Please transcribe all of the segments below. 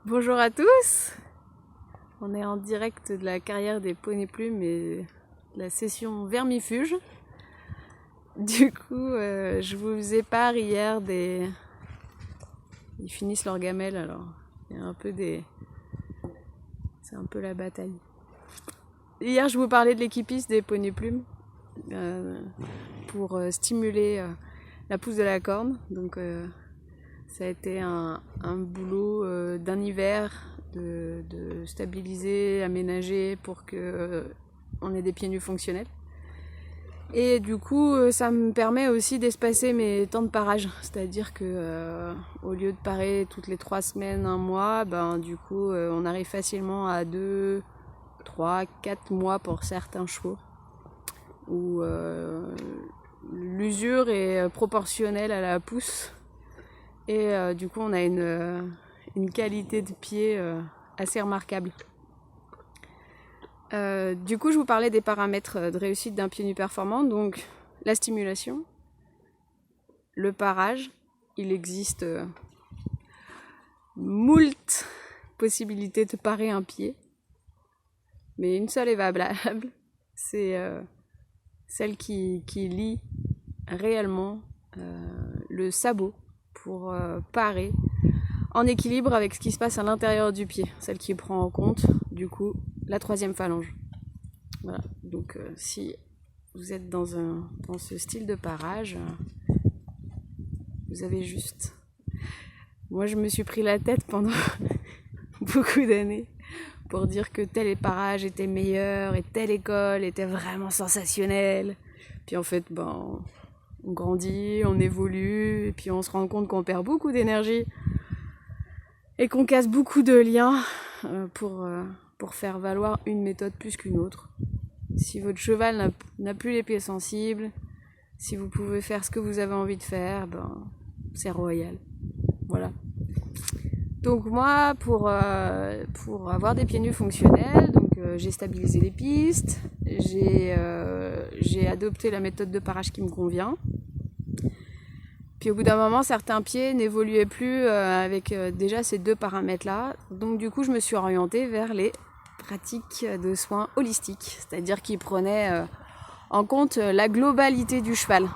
Bonjour à tous. On est en direct de la carrière des poneys plumes et de la session vermifuge. Du coup, je vous épare hier des... Ils finissent leur gamelle, alors il y a un peu des... C'est un peu la bataille. Hier, je vous parlais de l'équipiste des poneys plumes pour stimuler la pousse de la corne. Donc, ça a été un boulot d'un hiver de stabiliser, aménager pour qu'on ait des pieds nus fonctionnels. Et du coup, ça me permet aussi d'espacer mes temps de parage. C'est-à-dire que au lieu de parer toutes les 3 semaines, 1 mois, du coup, on arrive facilement à 2, 3, 4 mois pour certains chevaux. Où l'usure est proportionnelle à la pousse. Et du coup, on a une qualité de pied assez remarquable. Du coup, je vous parlais des paramètres de réussite d'un pied nu performant. Donc, la stimulation, le parage. Il existe moult possibilités de parer un pied. Mais une seule est valable. C'est celle qui lie réellement le sabot pour parer en équilibre avec ce qui se passe à l'intérieur du pied, celle qui prend en compte du coup la 3e phalange. Voilà. Donc si vous êtes dans ce style de parage, vous avez juste... Moi je me suis pris la tête pendant beaucoup d'années pour dire que tel parage était meilleur et telle école était vraiment sensationnelle. Puis en fait, on grandit, on évolue, et puis on se rend compte qu'on perd beaucoup d'énergie et qu'on casse beaucoup de liens pour faire valoir une méthode plus qu'une autre. Si votre cheval n'a plus les pieds sensibles, si vous pouvez faire ce que vous avez envie de faire, c'est royal. Voilà. Donc moi, pour avoir des pieds nus fonctionnels, j'ai stabilisé les pistes, j'ai adopté la méthode de parage qui me convient. Puis au bout d'un moment, certains pieds n'évoluaient plus avec déjà ces 2 paramètres-là. Donc du coup, je me suis orientée vers les pratiques de soins holistiques, c'est-à-dire qui prenaient en compte la globalité du cheval.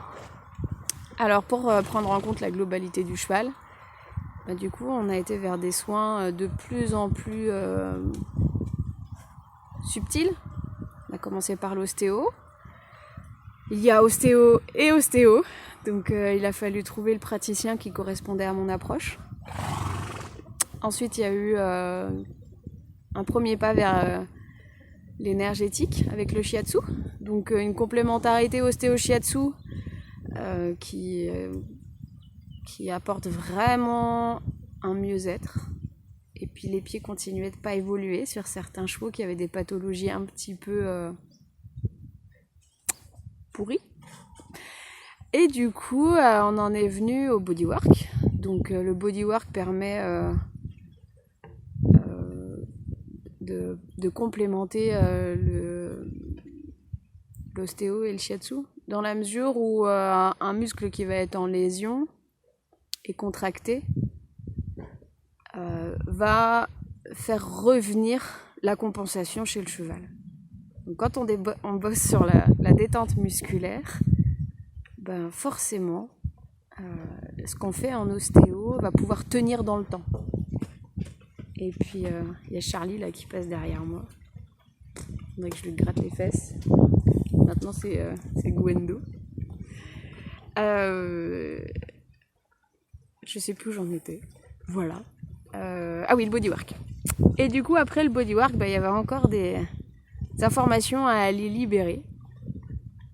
Alors pour prendre en compte la globalité du cheval, du coup, on a été vers des soins de plus en plus subtils. On a commencé par l'ostéo. Il y a ostéo et ostéo. Donc il a fallu trouver le praticien qui correspondait à mon approche. Ensuite, il y a eu un premier pas vers l'énergétique avec le shiatsu. Donc une complémentarité ostéo-shiatsu qui apporte vraiment un mieux-être. Et puis les pieds continuaient de pas évoluer sur certains chevaux qui avaient des pathologies un petit peu pourries. Et du coup, on en est venu au bodywork. Donc le bodywork permet de complémenter l'ostéo et le shiatsu, dans la mesure où un muscle qui va être en lésion et contracté va faire revenir la compensation chez le cheval. Donc quand on bosse sur la détente musculaire, forcément, ce qu'on fait en ostéo va pouvoir tenir dans le temps. Et puis, y a Charlie là qui passe derrière moi. Il faudrait que je lui gratte les fesses. Maintenant, c'est Gwendo. Je sais plus où j'en étais. Voilà. Ah oui, le bodywork. Et du coup, après le bodywork, y avait encore des informations à aller libérer.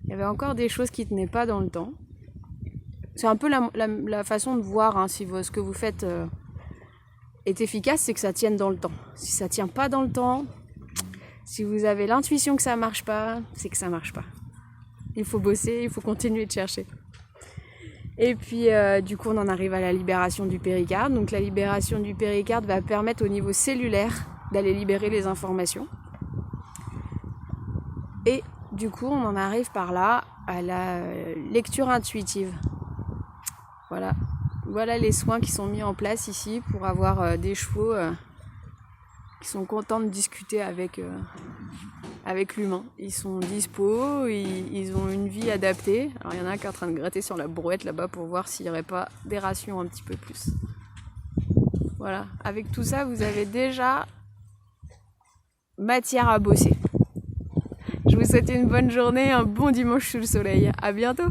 Il y avait encore des choses qui tenaient pas dans le temps. C'est un peu la façon de voir si ce que vous faites est efficace, c'est que ça tienne dans le temps. Si ça tient pas dans le temps, si vous avez l'intuition que ça marche pas, c'est que ça marche pas. Il faut bosser, il faut continuer de chercher. Et puis du coup on en arrive à la libération du péricarde. Donc la libération du péricarde va permettre au niveau cellulaire d'aller libérer les informations. Et du coup on en arrive par là à la lecture intuitive. Voilà les soins qui sont mis en place ici pour avoir des chevaux qui sont contents de discuter avec l'humain. Ils sont dispo, ils ont une vie adaptée. Alors il y en a un qui est en train de gratter sur la brouette là-bas pour voir s'il n'y aurait pas des rations un petit peu plus. Voilà, avec tout ça, vous avez déjà matière à bosser. Je vous souhaite une bonne journée, un bon dimanche sous le soleil. À bientôt!